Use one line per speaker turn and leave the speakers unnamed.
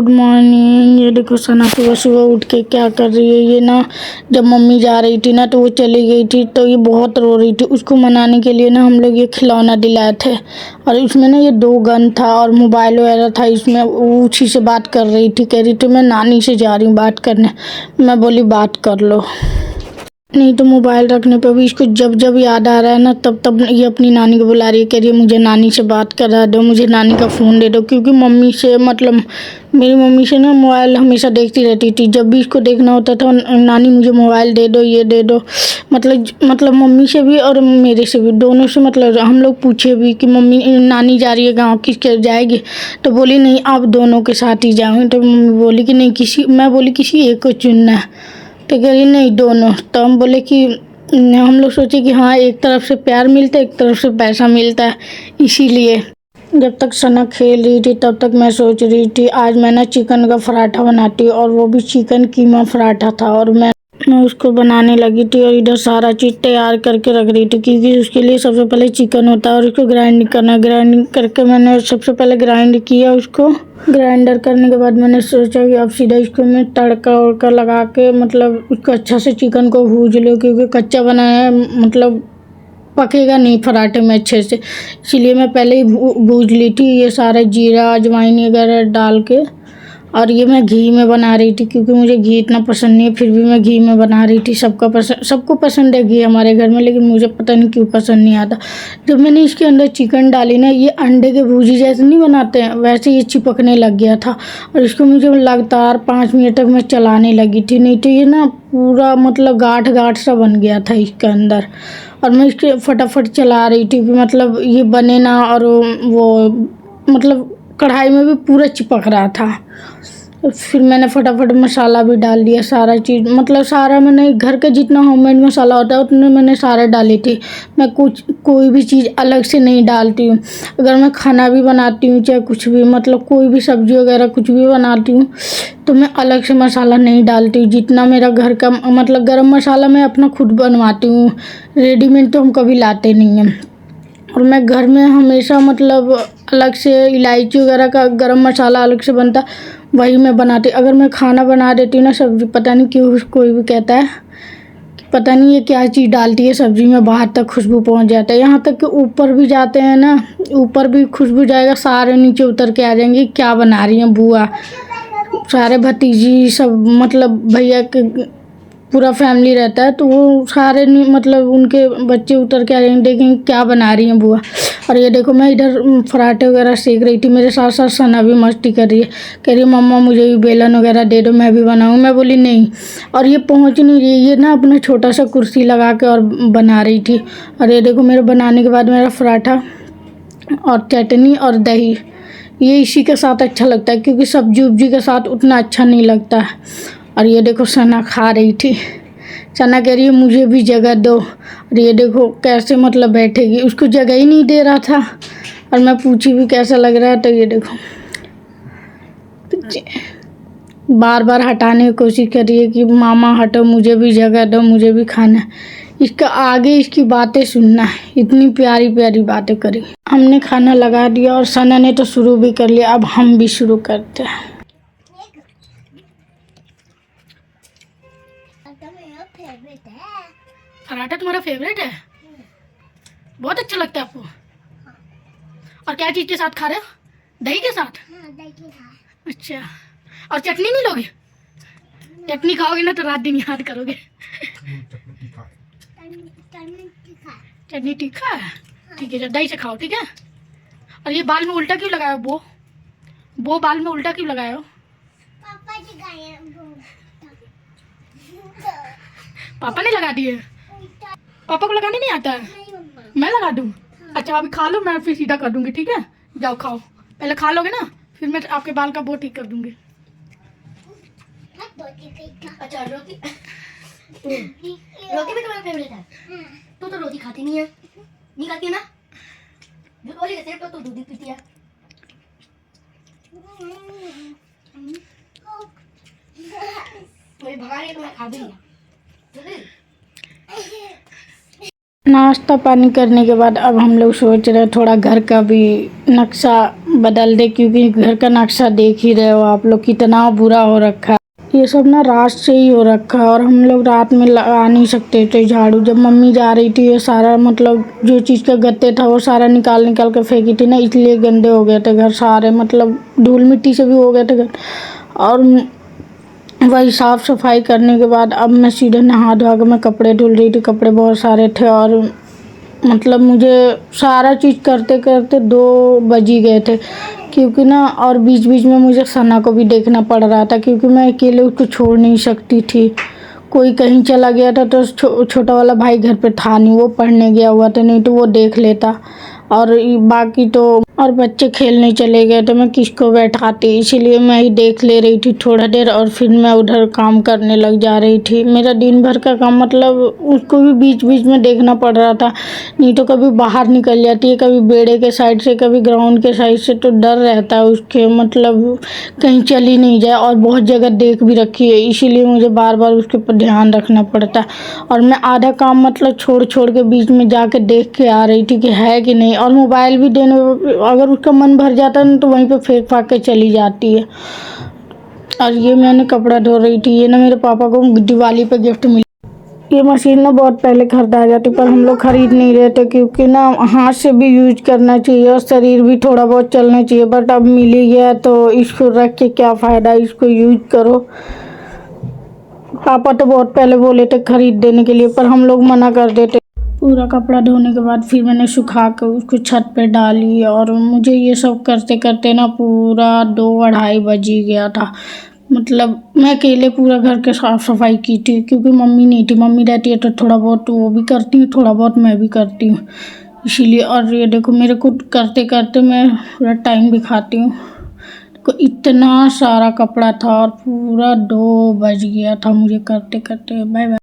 Good morning. ये देखो सना सुबह सुबह उठ के क्या कर रही है। ये ना जब मम्मी जा रही थी ना तो वो चली गई थी तो ये बहुत रो रही थी। उसको मनाने के लिए ना हम लोग ये खिलौना दिलाए थे और इसमें ना ये 2 गन था और मोबाइल वगैरह था इसमें। वो उसी से बात कर रही थी, कह रही थी मैं नानी से जा रही हूँ बात करने। मैं बोली बात कर लो, नहीं तो मोबाइल रखने पे भी इसको जब जब याद आ रहा है ना तब तब ये अपनी नानी को बुला रही है, कह रही है मुझे नानी से बात करा दो, मुझे नानी का फ़ोन दे दो। क्योंकि मम्मी से मतलब मेरी मम्मी से ना मोबाइल हमेशा देखती रहती थी। जब भी इसको देखना होता था नानी मुझे मोबाइल दे दो, ये दे दो। मतलब मम्मी से भी और मेरे से भी, दोनों से। मतलब हम लोग पूछे भी कि मम्मी नानी जा रही है गाँव, किसके जाएगी, तो बोली नहीं आप दोनों के साथ ही जाऊँगी। तो मम्मी बोली कि नहीं मैं बोली किसी एक को चुनना है, तो कह रही नहीं दोनों। तो हम बोले कि हम लोग सोचे कि हाँ एक तरफ से प्यार मिलता है एक तरफ से पैसा मिलता है, इसीलिए। जब तक सना खेल रही थी तब तक मैं सोच रही थी आज मैं ना चिकन का पराठा बनाती, और वो भी चिकन कीमा पराठा था। और मैं उसको बनाने लगी थी और इधर सारा चीज़ तैयार करके रख रही थी, क्योंकि उसके लिए सबसे पहले चिकन होता है और उसको ग्राइंड करना। ग्राइंडिंग करके मैंने सबसे पहले ग्राइंड किया उसको। ग्राइंडर करने के बाद मैंने सोचा कि अब सीधा इसको मैं तड़का वड़का लगा के मतलब उसको अच्छा से चिकन को भूज लो, क्योंकि कच्चा बनाया है मतलब पकेगा नहीं पराठे में अच्छे से। इसीलिए मैं पहले ही भूज ली थी ये सारे जीरा अजवाइन वगैरह डाल के। और ये मैं घी में बना रही थी क्योंकि मुझे घी इतना पसंद नहीं है, फिर भी मैं घी में बना रही थी। सबको पसंद है घी हमारे घर में, लेकिन मुझे पता नहीं क्यों पसंद नहीं आता। जब मैंने इसके अंदर चिकन डाली ना, ये अंडे के भुर्जी जैसे नहीं बनाते हैं वैसे ये चिपकने लग गया था। और इसको मुझे लगातार 5 मिनट तक मैं चलाने लगी थी, नहीं तो ये ना पूरा मतलब गाढ़ गाढ़ सा बन गया था इसके अंदर। और मैं इसके फटाफट चला रही थी कि मतलब ये बने ना, और वो मतलब कढ़ाई में भी पूरा चिपक रहा था। फिर मैंने फटाफट मसाला भी डाल दिया, सारा चीज़ मतलब सारा मैंने घर का जितना होममेड मसाला होता है उतने मैंने सारे डाली थी। मैं कोई भी चीज़ अलग से नहीं डालती हूँ। अगर मैं खाना भी बनाती हूँ चाहे कुछ भी मतलब कोई भी सब्ज़ी वगैरह कुछ भी बनाती हूँ तो मैं अलग से मसाला नहीं डालती हूँ। जितना मेरा घर का मतलब गरम मसाला मैं अपना खुद बनवाती हूँ, रेडीमेड तो हम कभी लाते नहीं हैं। और मैं घर में हमेशा मतलब अलग से इलायची वगैरह का गरम मसाला अलग से बनता वही मैं बनाती। अगर मैं खाना बना देती हूँ ना सब्ज़ी, पता नहीं क्यों कोई भी कहता है कि पता नहीं ये क्या चीज़ डालती है सब्ज़ी में, बाहर तक खुशबू पहुँच जाता है। यहाँ तक कि ऊपर भी जाते हैं ना, ऊपर भी खुशबू जाएगा, सारे नीचे उतर के आ जाएंगे क्या बना रही हैं बुआ। सारे भतीजी सब मतलब भैया के पूरा फैमिली रहता है तो वो सारे मतलब उनके बच्चे उतर के आ जाएंगे, देखेंगे क्या बना रही हैं बुआ। और ये देखो मैं इधर पराठे वगैरह सेक रही थी, मेरे साथ साथ सना भी मस्ती कर रही है, कह रही है मम्मा मुझे भी बेलन वगैरह दे दो मैं भी बनाऊँ। मैं बोली नहीं। और ये पहुंच नहीं रही, ये ना अपना छोटा सा कुर्सी लगा के और बना रही थी। और ये देखो मेरे बनाने के बाद मेरा पराठा और चटनी और दही ये इसी के साथ अच्छा लगता है, क्योंकि सब्जी उब्जी के साथ उतना अच्छा नहीं लगता है। और ये देखो सना खा रही थी, सना कह रही है मुझे भी जगह दो। और ये देखो कैसे मतलब बैठेगी, उसको जगह ही नहीं दे रहा था। और मैं पूछी भी कैसा लग रहा है तो ये देखो बार बार हटाने की कोशिश कर रही है कि मामा हटो मुझे भी जगह दो, मुझे भी खाना है। इसका आगे इसकी बातें सुनना है, इतनी प्यारी प्यारी बातें करी। हमने खाना लगा दिया और सना ने तो शुरू भी कर लिया, अब हम भी शुरू करते हैं। पराठा तुम्हारा फेवरेट है? बहुत अच्छा लगता है आपको? और क्या चीज़ के साथ खा रहे हो? दही के साथ? दही के साथ। अच्छा, और चटनी नहीं लोगे? चटनी खाओगे ना तो रात दिन याद करोगे। चटनी तीखा है? ठीक है, दही से खाओ, ठीक है। और ये बाल में उल्टा क्यों लगाया हो? वो बाल में उल्टा क्यों लगाया हो? पापा जी लगाए। पापा ने लगा दिए? पापा को लगाने नहीं आता है? मैं लगा दूँ? अच्छा अभी खा लो, मैं फिर सीधा कर दूंगी, ठीक है। जाओ खाओ, पहले खा लोगे ना फिर मैं आपके बाल का वो ठीक कर दूंगी। अच्छा रोटी रोटी भी तुम्हारा फेवरेट है? तू तो रोटी खाती नहीं है, नहीं खाती है ना? झूठ बोली सिर्फ तो तू दूध पीती है। मेरी भगा रही है तो मैं खा भी नहीं। नाश्ता पानी करने के बाद अब हम लोग सोच रहे हैं थोड़ा घर का भी नक्शा बदल दे, क्योंकि घर का नक्शा देख ही रहे हो आप लोग कितना बुरा हो रखा है। ये सब ना रात से ही हो रखा है और हम लोग रात में लगा नहीं सकते थे झाड़ू। जब मम्मी जा रही थी ये सारा मतलब जो चीज़ का गत्ते था वो सारा निकाल निकाल के फेंकी थी ना, इसलिए गंदे हो गए थे घर सारे, मतलब धूल मिट्टी से भी हो गए थे घर। और वही साफ़ सफाई करने के बाद अब मैं सीधे नहा धोआ के मैं कपड़े धुल रही थी। कपड़े बहुत सारे थे और मतलब मुझे सारा चीज़ करते करते 2 बज ही गए थे, क्योंकि ना और बीच बीच में मुझे सना को भी देखना पड़ रहा था, क्योंकि मैं अकेले उसको छोड़ नहीं सकती थी। कोई कहीं चला गया था तो छोटा वाला भाई घर पे था नहीं, वो पढ़ने गया हुआ था, नहीं तो वो देख लेता। और बाकी तो और बच्चे खेलने चले गए तो मैं किसको बैठाती, इसीलिए मैं ही देख ले रही थी थोड़ा देर और फिर मैं उधर काम करने लग जा रही थी। मेरा दिन भर का काम मतलब उसको भी बीच बीच में देखना पड़ रहा था, नहीं तो कभी बाहर निकल जाती है, कभी बेड़े के साइड से कभी ग्राउंड के साइड से, तो डर रहता है उसके मतलब कहीं चली नहीं जाए। और बहुत जगह देख भी रखी है, इसीलिए मुझे बार बार उसके ऊपर ध्यान रखना पड़ता है। और मैं आधा काम मतलब छोड़ छोड़ के बीच में जाके देख के आ रही थी कि है कि नहीं। और मोबाइल भी देने, अगर उसका मन भर जाता है ना तो वहीं पे फेंक फाक के चली जाती है। और ये मैंने कपड़ा धो रही थी, ये ना मेरे पापा को दिवाली पे गिफ्ट मिली। ये मशीन ना बहुत पहले खरीदा जाती, पर हम लोग खरीद नहीं रहे थे, क्योंकि ना हाथ से भी यूज करना चाहिए और शरीर भी थोड़ा बहुत चलना चाहिए। बट अब मिल ही गया तो इसको रख के क्या फ़ायदा, इसको यूज करो। पापा तो बहुत पहले बोले थे खरीद देने के लिए, पर हम लोग मना कर देते। पूरा कपड़ा धोने के बाद फिर मैंने सुखा कर उसको छत पे डाली, और मुझे ये सब करते करते ना पूरा 2-2:30 बज ही गया था। मतलब मैं अकेले पूरा घर के साफ़ सफाई की थी, क्योंकि मम्मी नहीं थी। मम्मी रहती है तो थोड़ा बहुत वो भी करती हूँ, थोड़ा बहुत मैं भी करती हूँ, इसीलिए। और ये देखो मेरे को करते करते मैं पूरा टाइम भी खाती हूँ। इतना सारा कपड़ा था और पूरा 2 बज गया था मुझे करते करते। Bye bye.